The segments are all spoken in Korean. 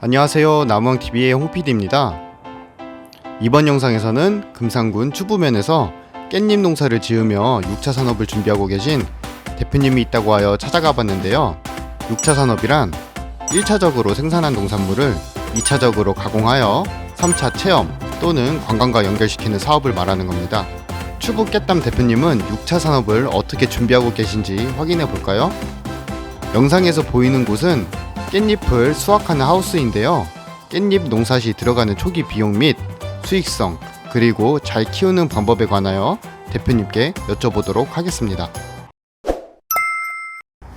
안녕하세요. 남원TV의 홍PD입니다. 이번 영상에서는 금산군 추부면에서 깻잎 농사를 지으며 6차 산업을 준비하고 계신 대표님이 있다고 하여 찾아가 봤는데요. 6차 산업이란 1차적으로 생산한 농산물을 2차적으로 가공하여 3차 체험 또는 관광과 연결시키는 사업을 말하는 겁니다. 추부 깻담 대표님은 6차 산업을 어떻게 준비하고 계신지 확인해 볼까요? 영상에서 보이는 곳은 깻잎을 수확하는 하우스인데요. 깻잎 농사 시 들어가는 초기 비용 및 수익성 그리고 잘 키우는 방법에 관하여 대표님께 여쭤보도록 하겠습니다.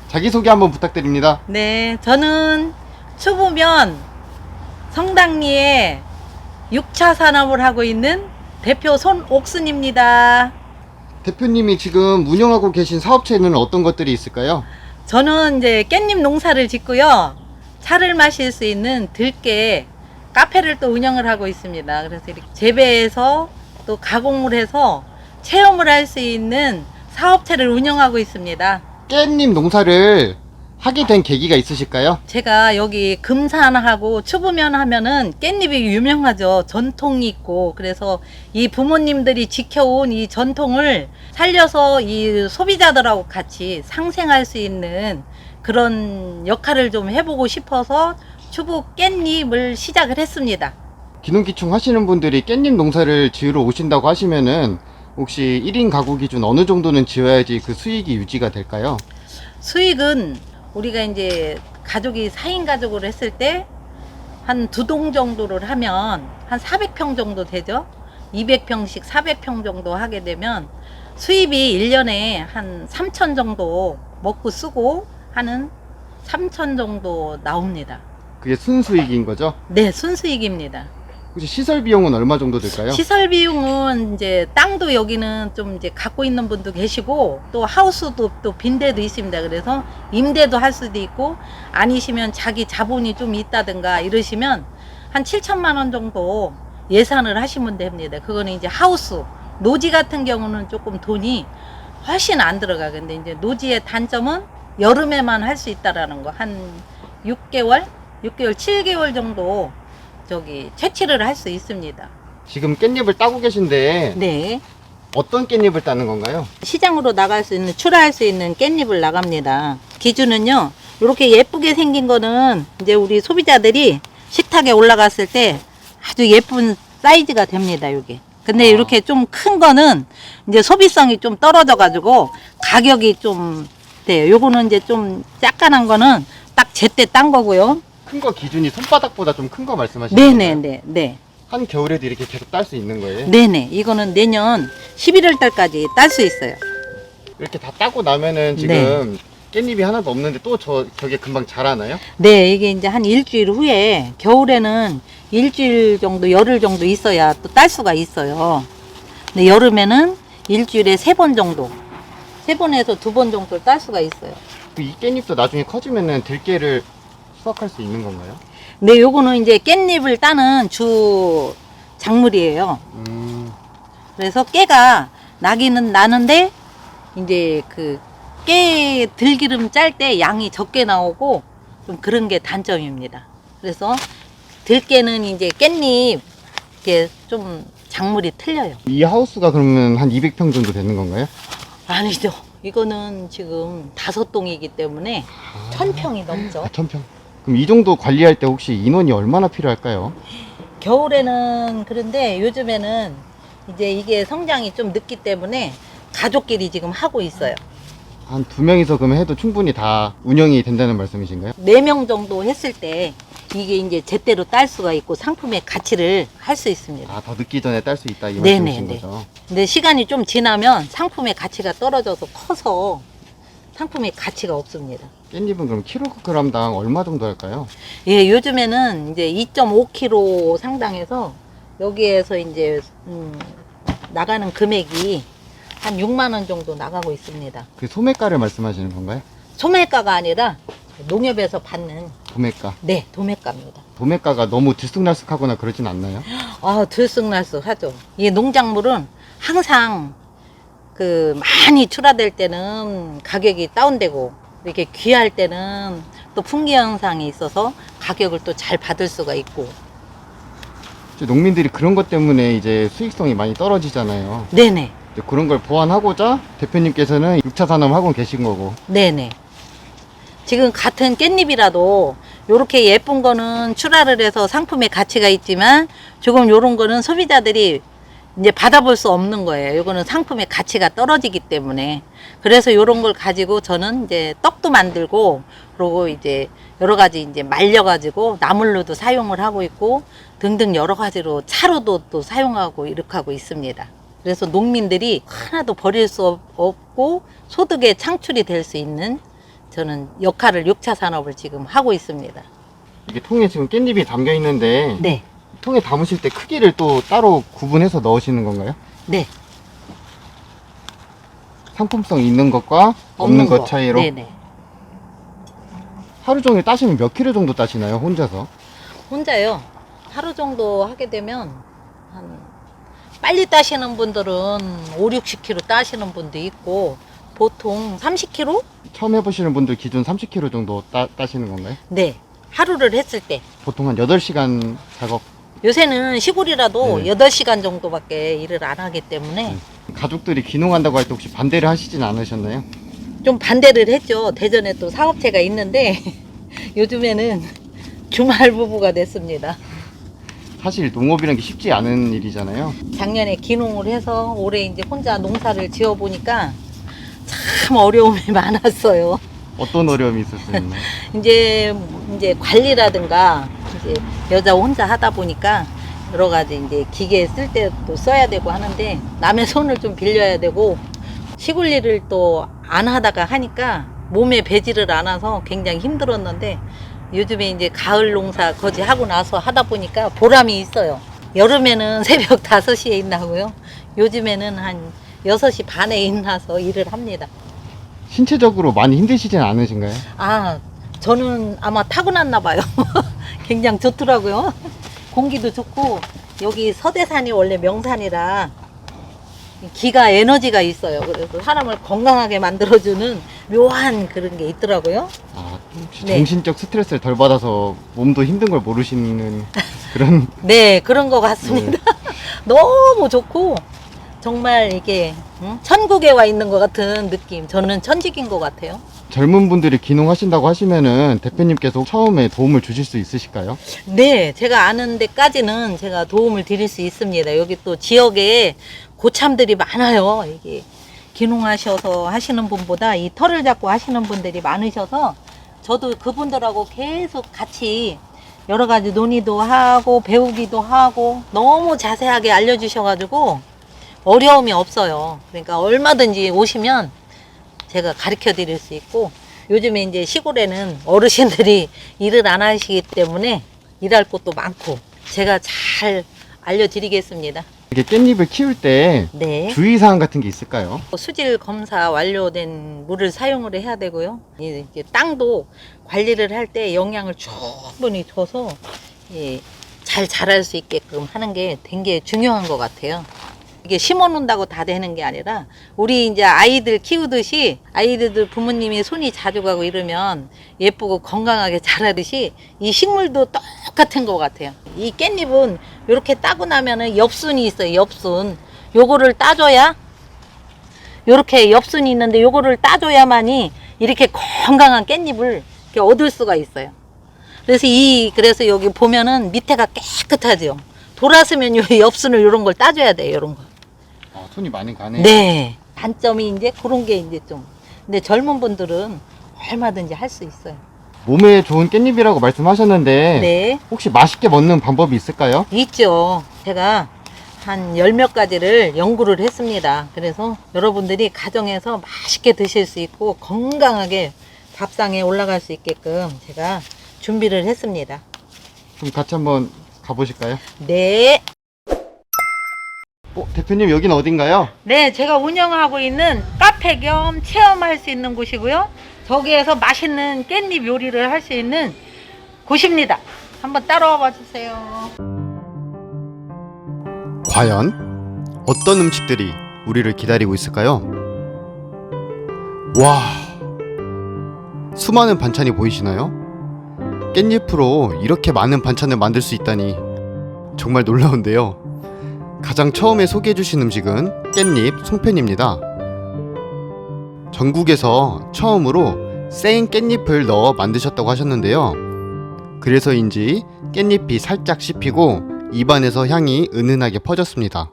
자기소개 한번 부탁드립니다. 네, 저는 추부면 성당리에 6차 산업을 하고 있는 대표 손옥순입니다. 대표님이 지금 운영하고 계신 사업체는 어떤 것들이 있을까요? 저는 이제 깻잎 농사를 짓고요. 차를 마실 수 있는 들깨 카페를 또 운영을 하고 있습니다. 그래서 이렇게 재배해서 또 가공을 해서 체험을 할 수 있는 사업체를 운영하고 있습니다. 깻잎 농사를 하게 된 계기가 있으실까요? 제가 여기 금산하고 추부면 하면은 깻잎이 유명하죠. 전통이 있고 그래서 이 부모님들이 지켜온 이 전통을 살려서 이 소비자들하고 같이 상생할 수 있는 그런 역할을 좀 해보고 싶어서 추부 깻잎을 시작을 했습니다. 기농기충 하시는 분들이 깻잎 농사를 지으러 오신다고 하시면은 혹시 1인 가구 기준 어느 정도는 지어야지 그 수익이 유지가 될까요? 수익은 우리가 이제 가족이 4인 가족으로 했을 때 한 2동 정도를 하면 한 400평 정도 되죠. 200평씩 400평 정도 하게 되면 수입이 1년에 한 3천 정도 먹고 쓰고 하는 3천 정도 나옵니다. 그게 순수익인 거죠? 네, 순수익입니다. 혹시 시설 비용은 얼마 정도 들까요? 시설 비용은 이제 땅도 여기는 좀 이제 갖고 있는 분도 계시고 또 하우스도 또 빈대도 있습니다. 그래서 임대도 할 수도 있고 아니시면 자기 자본이 좀 있다든가 이러시면 한 7천만 원 정도 예산을 하시면 됩니다. 그거는 이제 하우스, 노지 같은 경우는 조금 돈이 훨씬 안 들어가. 근데 이제 노지의 단점은 여름에만 할 수 있다라는 거. 한 6개월, 7개월 정도 저기 채취를 할 수 있습니다. 지금 깻잎을 따고 계신데 네. 어떤 깻잎을 따는 건가요? 시장으로 나갈 수 있는, 출하할 수 있는 깻잎을 나갑니다. 기준은요, 이렇게 예쁘게 생긴 거는 이제 우리 소비자들이 식탁에 올라갔을 때 아주 예쁜 사이즈가 됩니다, 요게. 근데 이렇게 좀 큰 거는 이제 소비성이 좀 떨어져가지고 가격이 좀 돼요. 요거는 이제 좀 약간한 거는 딱 제때 딴 거고요. 큰 거 기준이 손바닥보다 좀 큰 거 말씀하시는 건가요? 네네네. 한 겨울에도 이렇게 계속 딸 수 있는 거예요? 네네. 이거는 내년 11월 달까지 딸 수 있어요. 이렇게 다 따고 나면은 지금 깻잎이 하나도 없는데 또 저게 금방 자라나요? 네, 이게 이제 한 일주일 후에 겨울에는 일주일 정도, 열흘 정도 있어야 또 딸 수가 있어요. 근데 여름에는 일주일에 3번 정도, 3번에서 2번 정도 딸 수가 있어요. 이 깻잎도 나중에 커지면은 들깨를 수확할 수 있는 건가요? 네, 요거는 이제 깻잎을 따는 주 작물이에요. 그래서 깨가 나기는 나는데 이제 그 깨 들기름 짤 때 양이 적게 나오고 좀 그런 게 단점입니다. 그래서 들깨는 이제 깻잎 이게 좀 작물이 틀려요. 이 하우스가 그러면 한 200평 정도 되는 건가요? 아니죠. 이거는 지금 5동이기 때문에 1000평이 넘죠. 1000평. 그럼 이 정도 관리할 때 혹시 인원이 얼마나 필요할까요? 겨울에는 그런데 요즘에는 이제 이게 성장이 좀 늦기 때문에 가족끼리 지금 하고 있어요. 한 2명이서 그러면 해도 충분히 다 운영이 된다는 말씀이신가요? 4명 정도 했을 때 이게 이제 제대로 딸 수가 있고 상품의 가치를 할 수 있습니다. 아, 더 늦기 전에 딸 수 있다 이 네네네. 말씀이신 거죠? 근데 시간이 좀 지나면 상품의 가치가 떨어져서 커서 상품의 가치가 없습니다. 깻잎은 그럼 킬로그램당 얼마 정도 할까요? 예, 요즘에는 이제 2.5kg 상당해서 여기에서 이제 나가는 금액이 한 6만 원 정도 나가고 있습니다. 그 소매가를 말씀하시는 건가요? 소매가가 아니라 농협에서 받는 도매가. 네, 도매가입니다. 도매가가 너무 들쑥날쑥하거나 그러진 않나요? 아, 들쑥날쑥하죠. 이 농작물은 항상 그 많이 출하될 때는 가격이 다운되고 이렇게 귀할 때는 또 풍기 현상이 있어서 가격을 또 잘 받을 수가 있고. 농민들이 그런 것 때문에 이제 수익성이 많이 떨어지잖아요. 네네. 이제 그런 걸 보완하고자 대표님께서는 6차 산업 하고 계신 거고. 네네. 지금 같은 깻잎이라도 요렇게 예쁜 거는 출하를 해서 상품의 가치가 있지만 조금 요런 거는 소비자들이 이제 받아볼 수 없는 거예요. 요거는 상품의 가치가 떨어지기 때문에. 그래서 요런 걸 가지고 저는 이제 떡도 만들고, 그리고 이제 여러 가지 이제 말려가지고 나물로도 사용을 하고 있고, 등등 여러 가지로 차로도 또 사용하고 이렇게 하고 있습니다. 그래서 농민들이 하나도 버릴 수 없고 소득의 창출이 될 수 있는 저는 역할을 6차 산업을 지금 하고 있습니다. 이게 통에 지금 깻잎이 담겨 있는데 네. 통에 담으실 때 크기를 또 따로 구분해서 넣으시는 건가요? 네. 상품성 있는 것과 없는 것 차이로? 네네. 하루 종일 따시면 몇 킬로 정도 따시나요? 혼자서? 혼자요. 하루 정도 하게 되면 한 빨리 따시는 분들은 5, 60kg 따시는 분도 있고 보통 30kg? 처음 해보시는 분들 기준 30킬로 정도 따시는 건가요? 네. 하루를 했을 때. 보통 한 8시간 작업. 요새는 시골이라도 네. 8시간 정도밖에 일을 안 하기 때문에 가족들이 귀농한다고 할 때 혹시 반대를 하시진 않으셨나요? 좀 반대를 했죠. 대전에 또 사업체가 있는데 요즘에는 주말 부부가 됐습니다. 사실 농업이라는 게 쉽지 않은 일이잖아요. 작년에 귀농을 해서 올해 이제 혼자 농사를 지어 보니까 참 어려움이 많았어요. 어떤 어려움이 있었나요? 이제 관리라든가 이제 여자 혼자 하다 보니까 여러 가지 이제 기계 쓸 때도 써야 되고 하는데 남의 손을 좀 빌려야 되고 시골 일을 또 안 하다가 하니까 몸에 배지를 않아서 굉장히 힘들었는데 요즘에 이제 가을 농사 거지 하고 나서 하다 보니까 보람이 있어요. 여름에는 새벽 5시에 일어나고요. 요즘에는 한 6시 반에 일어나서 일을 합니다. 신체적으로 많이 힘드시진 않으신가요? 아, 저는 아마 타고났나 봐요. 굉장히 좋더라고요. 공기도 좋고 여기 서대산이 원래 명산이라 기가 에너지가 있어요. 그래서 사람을 건강하게 만들어주는 묘한 그런 게 있더라고요. 아, 혹시 네. 정신적 스트레스를 덜 받아서 몸도 힘든 걸 모르시는 그런. 네, 그런 것 같습니다. 너무 좋고 정말 이게 천국에 와 있는 것 같은 느낌. 저는 천직인 것 같아요. 젊은 분들이 귀농하신다고 하시면은 대표님께서 처음에 도움을 주실 수 있으실까요? 네, 제가 아는 데까지는 제가 도움을 드릴 수 있습니다. 여기 또 지역에 고참들이 많아요. 이게 귀농하셔서 하시는 분보다 이 털을 잡고 하시는 분들이 많으셔서 저도 그분들하고 계속 같이 여러 가지 논의도 하고 배우기도 하고 너무 자세하게 알려주셔가지고 어려움이 없어요. 그러니까 얼마든지 오시면 제가 가르쳐 드릴 수 있고 요즘에 이제 시골에는 어르신들이 일을 안 하시기 때문에 일할 곳도 많고 제가 잘 알려드리겠습니다. 이렇게 깻잎을 키울 때 네. 주의사항 같은 게 있을까요? 수질 검사 완료된 물을 사용을 해야 되고요. 이제 땅도 관리를 할 때 영양을 충분히 줘서 잘 자랄 수 있게끔 하는 게 되게 중요한 것 같아요. 이게 심어 놓는다고 다 되는 게 아니라 우리 이제 아이들 키우듯이 아이들 부모님이 손이 자주 가고 이러면 예쁘고 건강하게 자라듯이 이 식물도 똑같은 것 같아요. 이 깻잎은 이렇게 따고 나면은 엽순이 있어요. 엽순. 요거를 따줘야 이렇게 엽순이 있는데 요거를 따줘야만이 이렇게 건강한 깻잎을 이렇게 얻을 수가 있어요. 그래서 여기 보면은 밑에가 깨끗하죠. 돌았으면 요 엽순을 이런 걸 따줘야 돼요. 이런 거. 아, 손이 많이 가네요. 네. 단점이 이제 그런 게 이제 좀. 근데 젊은 분들은 얼마든지 할 수 있어요. 몸에 좋은 깻잎이라고 말씀하셨는데 네. 혹시 맛있게 먹는 방법이 있을까요? 있죠. 제가 한 10몇 가지를 연구를 했습니다. 그래서 여러분들이 가정에서 맛있게 드실 수 있고 건강하게 밥상에 올라갈 수 있게끔 제가 준비를 했습니다. 그럼 같이 한번 가보실까요? 네. 대표님 여긴 어딘가요? 네, 제가 운영하고 있는 카페 겸 체험할 수 있는 곳이고요. 저기에서 맛있는 깻잎 요리를 할 수 있는 곳입니다. 한번 따라와 봐 주세요. 과연 어떤 음식들이 우리를 기다리고 있을까요? 와, 수많은 반찬이 보이시나요? 깻잎으로 이렇게 많은 반찬을 만들 수 있다니 정말 놀라운데요. 가장 처음에 소개해 주신 음식은 깻잎 송편입니다. 전국에서 처음으로 생 깻잎을 넣어 만드셨다고 하셨는데요. 그래서인지 깻잎이 살짝 씹히고 입안에서 향이 은은하게 퍼졌습니다.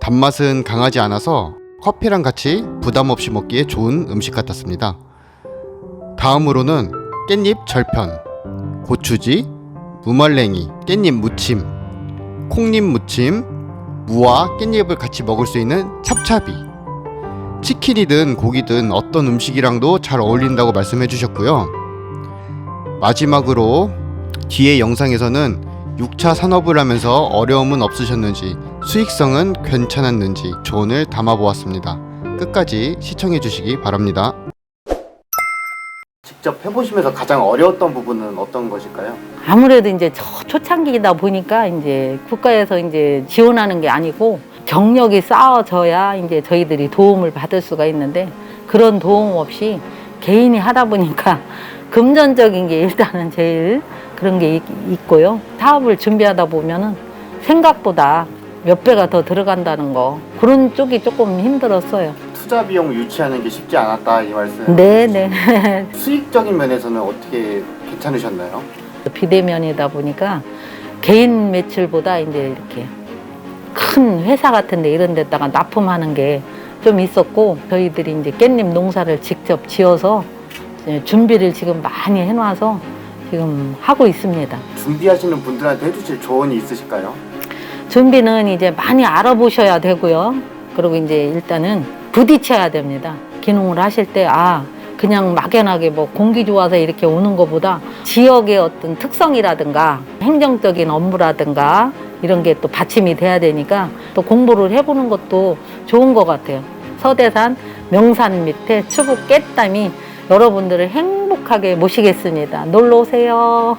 단맛은 강하지 않아서 커피랑 같이 부담 없이 먹기에 좋은 음식 같았습니다. 다음으로는 깻잎 절편, 고추지, 무말랭이, 깻잎 무침, 콩잎 무침, 무와 깻잎을 같이 먹을 수 있는 찹찹이, 치킨이든 고기든 어떤 음식이랑도 잘 어울린다고 말씀해 주셨고요. 마지막으로 뒤에 영상에서는 6차 산업을 하면서 어려움은 없으셨는지, 수익성은 괜찮았는지 조언을 담아보았습니다. 끝까지 시청해 주시기 바랍니다. 직접 해보시면서 가장 어려웠던 부분은 어떤 것일까요? 아무래도 이제 초창기다 보니까 이제 국가에서 이제 지원하는 게 아니고 경력이 쌓아져야 이제 저희들이 도움을 받을 수가 있는데, 그런 도움 없이 개인이 하다 보니까 금전적인 게 일단은 제일 그런 게 있고요. 사업을 준비하다 보면은 생각보다 몇 배가 더 들어간다는 거, 그런 쪽이 조금 힘들었어요. 투자 비용 유치하는 게 쉽지 않았다 이 말씀. 네네. 수익적인 면에서는 어떻게 괜찮으셨나요? 비대면이다 보니까 개인 매출보다 이제 이렇게 큰 회사 같은 데 이런 데다가 납품하는 게 좀 있었고, 저희들이 이제 깻잎 농사를 직접 지어서 이제 준비를 지금 많이 해놔서 지금 하고 있습니다. 준비하시는 분들한테 해주실 조언이 있으실까요? 준비는 이제 많이 알아보셔야 되고요. 그리고 이제 일단은 부딪혀야 됩니다. 기농을 하실 때, 그냥 막연하게 뭐 공기 좋아서 이렇게 오는 것보다 지역의 어떤 특성이라든가 행정적인 업무라든가 이런 게 또 받침이 돼야 되니까 또 공부를 해보는 것도 좋은 것 같아요. 서대산 명산 밑에 추부 깻땀이 여러분들을 행복하게 모시겠습니다. 놀러 오세요.